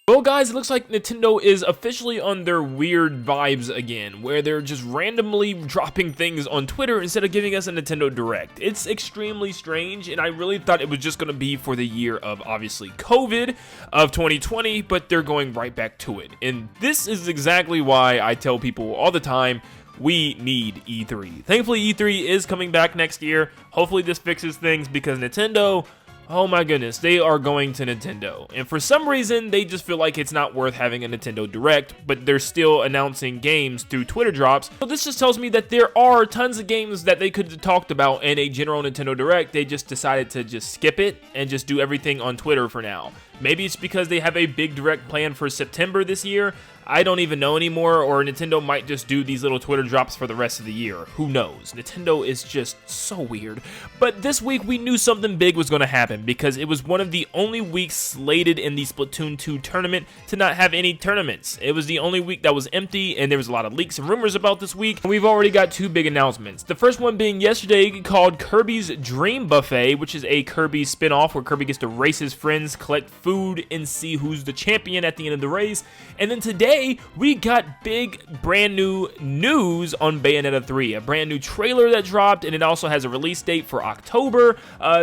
Well guys, it looks like Nintendo is officially on their weird vibes again, where they're just randomly dropping things on Twitter instead of giving us a Nintendo Direct. It's extremely strange, and I really thought it was just going to be for the year of, obviously, COVID of 2020, but they're going right back to it. And this is exactly why I tell people all the time, we need E3. Thankfully, E3 is coming back next year. Hopefully this fixes things because Nintendo... oh my goodness, they are going to Nintendo. And for some reason, they just feel like it's not worth having a Nintendo Direct, but they're still announcing games through Twitter drops. So this just tells me that there are tons of games that they could have talked about in a general Nintendo Direct. They just decided to just skip it and just do everything on Twitter for now. Maybe it's because they have a big Direct planned for September this year. I don't even know anymore, or Nintendo might just do these little Twitter drops for the rest of the year. Who knows? Nintendo is just so weird. But this week, we knew something big was going to happen because it was one of the only weeks slated in the Splatoon 2 tournament to not have any tournaments. It was the only week that was empty, and there was a lot of leaks and rumors about this week. We've already got two big announcements. The first one being yesterday called Kirby's Dream Buffet, which is a Kirby spin-off where Kirby gets to race his friends, collect food, and see who's the champion at the end of the race. And then today, we got big brand new news on Bayonetta 3, a brand new trailer that dropped, and it also has a release date for October.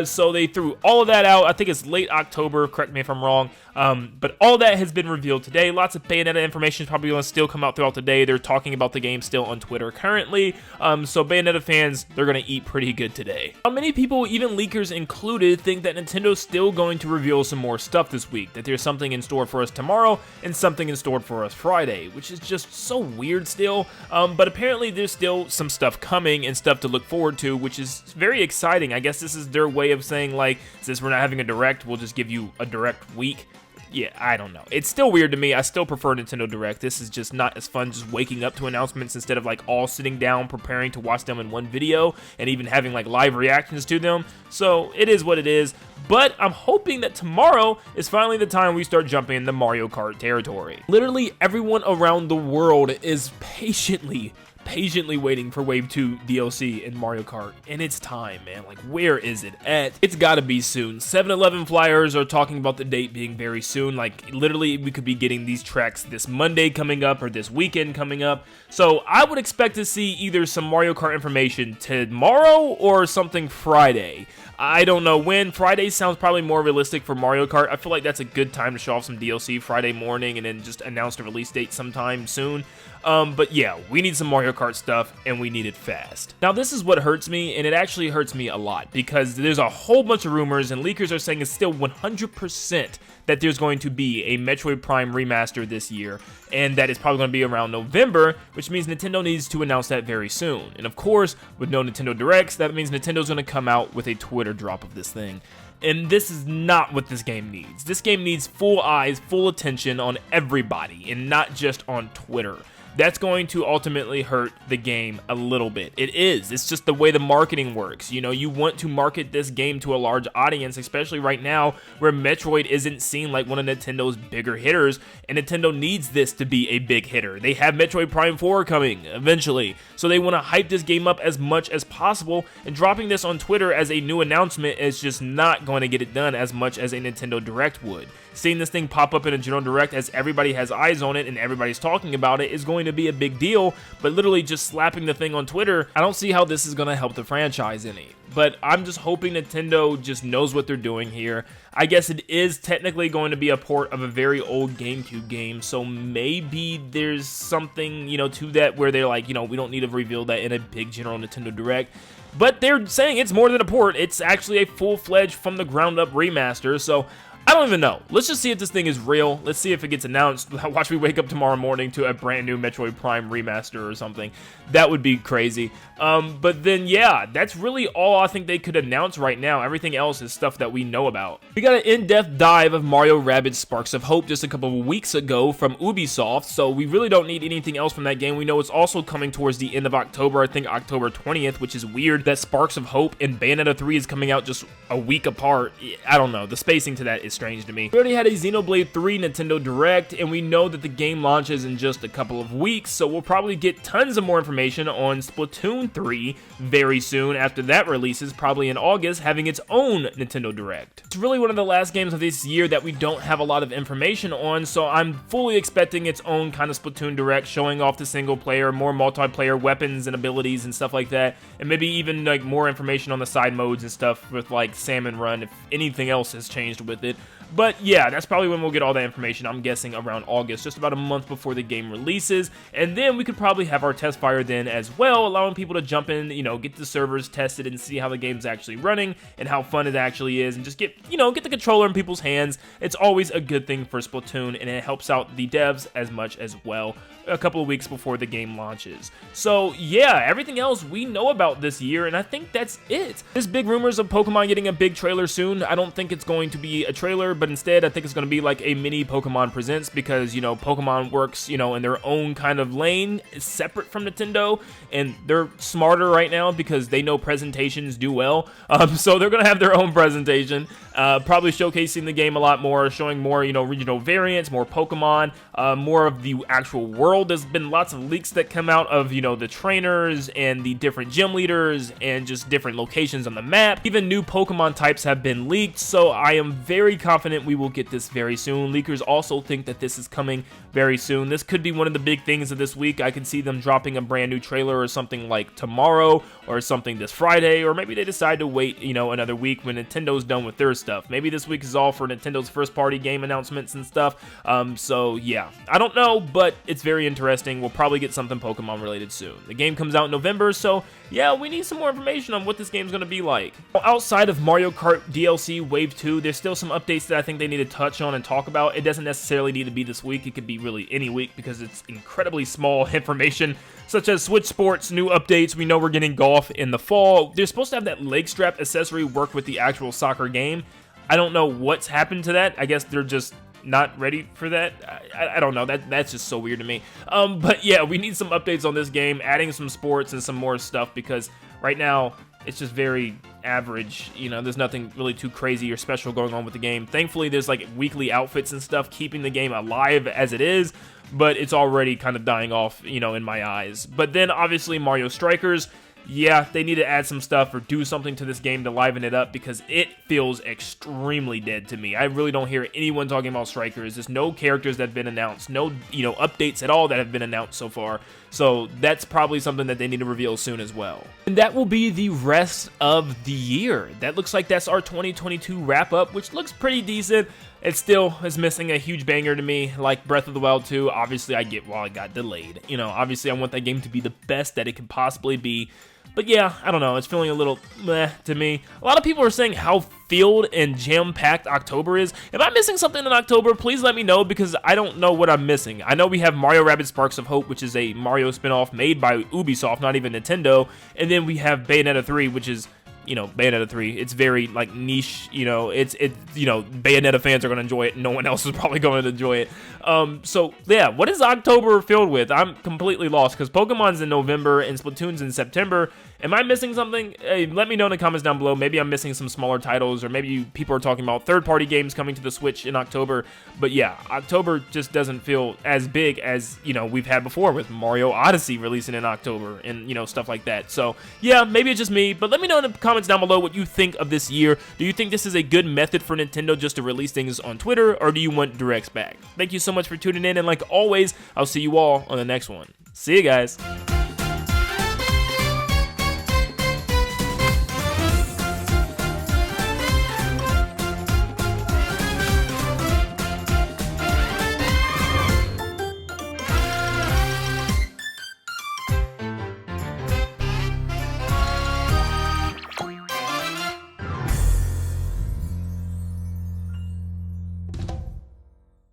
So they threw all of that out. I think it's late October, correct me if I'm wrong. But all that has been revealed today. Lots of Bayonetta information is probably going to still come out throughout the day. They're talking about the game still on Twitter currently. So Bayonetta fans, they're going to eat pretty good today. Many people, even leakers included, think that Nintendo's still going to reveal some more stuff this week. That there's something in store for us tomorrow and something in store for us Friday, which is just so weird still. But apparently there's still some stuff coming and stuff to look forward to, which is very exciting. I guess this is their way of saying, like, since we're not having a Direct, we'll just give you a Direct week. Yeah, I don't know. It's still weird to me. I still prefer Nintendo Direct. This is just not as fun just waking up to announcements instead of like all sitting down preparing to watch them in one video and even having like live reactions to them. So it is what it is. But I'm hoping that tomorrow is finally the time we start jumping in the Mario Kart territory. Literally everyone around the world is patiently waiting for Wave 2 DLC in Mario Kart, and it's time, man. Like, where is it at? It's gotta be soon. 7-Eleven flyers are talking about the date being very soon. Like, literally, we could be getting these tracks this Monday coming up or this weekend coming up. So I would expect to see either some Mario Kart information tomorrow or something Friday. I don't know when. Friday sounds probably more realistic for Mario Kart. I feel like that's a good time to show off some DLC Friday morning and then just announce the release date sometime soon. But yeah, we need some Mario Kart stuff, and we need it fast. Now, this is what hurts me, and it actually hurts me a lot, because there's a whole bunch of rumors, and leakers are saying it's still 100% that there's going to be a Metroid Prime remaster this year, and that it's probably going to be around November, which means Nintendo needs to announce that very soon. And of course, with no Nintendo Directs, that means Nintendo's going to come out with a Twitter drop of this thing. And this is not what this game needs. This game needs full eyes, full attention on everybody, and not just on Twitter. That's going to ultimately hurt the game a little bit. It is. It's just the way the marketing works. You know, you want to market this game to a large audience, especially right now where Metroid isn't seen like one of Nintendo's bigger hitters, and Nintendo needs this to be a big hitter. They have Metroid Prime 4 coming eventually, so they want to hype this game up as much as possible, and dropping this on Twitter as a new announcement is just not going to get it done as much as a Nintendo Direct would. Seeing this thing pop up in a general Direct as everybody has eyes on it and everybody's talking about it is going to be a big deal, but literally just slapping the thing on Twitter, I don't see how this is going to help the franchise any. But I'm just hoping Nintendo just knows what they're doing here. I guess it is technically going to be a port of a very old GameCube game, so maybe there's something, you know, to that where they're like, you know, we don't need to reveal that in a big general Nintendo Direct. But they're saying it's more than a port. It's actually a full-fledged from the ground up remaster, so I don't even know. Let's just see if this thing is real. Let's see if it gets announced. Watch me wake up tomorrow morning to a brand new Metroid Prime remaster or something. That would be crazy. But then, yeah, that's really all I think they could announce right now. Everything else is stuff that we know about. We got an in-depth dive of Mario Rabbids Sparks of Hope just a couple of weeks ago from Ubisoft, so we really don't need anything else from that game. We know it's also coming towards the end of October, I think October 20th, which is weird that Sparks of Hope and Bayonetta 3 is coming out just a week apart. I don't know. The spacing to that is is strange to me. We already had a Xenoblade 3 Nintendo Direct, and we know that the game launches in just a couple of weeks, so we'll probably get tons of more information on Splatoon 3 very soon after that releases, probably in August, having its own Nintendo Direct. It's really one of the last games of this year that we don't have a lot of information on, so I'm fully expecting its own kind of Splatoon Direct, showing off the single player, more multiplayer weapons and abilities and stuff like that, and maybe even like more information on the side modes and stuff with like Salmon Run if anything else has changed with it. But yeah, that's probably when we'll get all that information, I'm guessing around August, just about a month before the game releases, and then we could probably have our test fire then as well, allowing people to jump in, you know, get the servers tested and see how the game's actually running and how fun it actually is, and just get, you know, get the controller in people's hands. It's always a good thing for Splatoon, and it helps out the devs as much as well a couple of weeks before the game launches. So yeah, everything else we know about this year, and I think that's it. There's big rumors of Pokemon getting a big trailer soon. I don't think it's going to be a trailer, but instead I think it's going to be like a mini Pokemon Presents, because, you know, Pokemon works, you know, in their own kind of lane, separate from Nintendo, and they're smarter right now because they know presentations do well. So they're going to have their own presentation, probably showcasing the game a lot more, showing more, you know, regional variants, more Pokemon, more of the actual world. There's been lots of leaks that come out of, you know, the trainers and the different gym leaders and just different locations on the map. Even new Pokemon types have been leaked, so I am very confident we will get this very soon. Leakers also think that this is coming very soon. This could be one of the big things of this week. I could see them dropping a brand new trailer or something like tomorrow or something this Friday, or maybe they decide to wait, you know, another week when Nintendo's done with their stuff. Maybe this week is all for Nintendo's first party game announcements and stuff. So yeah, I don't know, but it's very interesting. We'll probably get something Pokemon related soon. The game comes out in November, so yeah, we need some more information on what this game's going to be like. Outside of Mario Kart DLC Wave 2, there's still some updates that I think they need to touch on and talk about. It doesn't necessarily need to be this week. It could be really any week because it's incredibly small information, such as Switch Sports, new updates. We know we're getting golf in the fall. They're supposed to have that leg strap accessory work with the actual soccer game. I don't know what's happened to that. I guess they're just not ready for that. I don't know. That's just so weird to me. But yeah, we need some updates on this game, adding some sports and some more stuff, because right now it's just very average. You know, there's nothing really too crazy or special going on with the game. Thankfully, there's like weekly outfits and stuff keeping the game alive as it is, but it's already kind of dying off, you know, in my eyes. But then obviously Mario Strikers, yeah, they need to add some stuff or do something to this game to liven it up, because it feels extremely dead to me. I really don't hear anyone talking about Strikers. There's no characters that have been announced, no, you know, updates at all that have been announced so far. So that's probably something that they need to reveal soon as well. And that will be the rest of the year. That looks like that's our 2022 wrap up, which looks pretty decent. It still is missing a huge banger to me, like Breath of the Wild 2. Obviously, I get why it got delayed. You know, obviously, I want that game to be the best that it could possibly be. But yeah, I don't know. It's feeling a little meh to me. A lot of people are saying how filled and jam-packed October is. If I'm missing something in October, please let me know, because I don't know what I'm missing. I know we have Mario Rabbids Sparks of Hope, which is a Mario spinoff made by Ubisoft, not even Nintendo. And then we have Bayonetta 3, which is, you know, Bayonetta 3, it's very, like, niche, you know, it's you know, Bayonetta fans are going to enjoy it, no one else is probably going to enjoy it. So, yeah, what is October filled with? I'm completely lost, because Pokemon's in November and Splatoon's in September. Am I missing something? Hey, let me know in the comments down below. Maybe I'm missing some smaller titles, or maybe people are talking about third-party games coming to the Switch in October. But yeah, October just doesn't feel as big as, you know, we've had before with Mario Odyssey releasing in October and, you know, stuff like that. So yeah, maybe it's just me, but let me know in the comments down below what you think of this year. Do you think this is a good method for Nintendo just to release things on Twitter, or do you want directs back? Thank you so much for tuning in, and like always, I'll see you all on the next one. See you guys.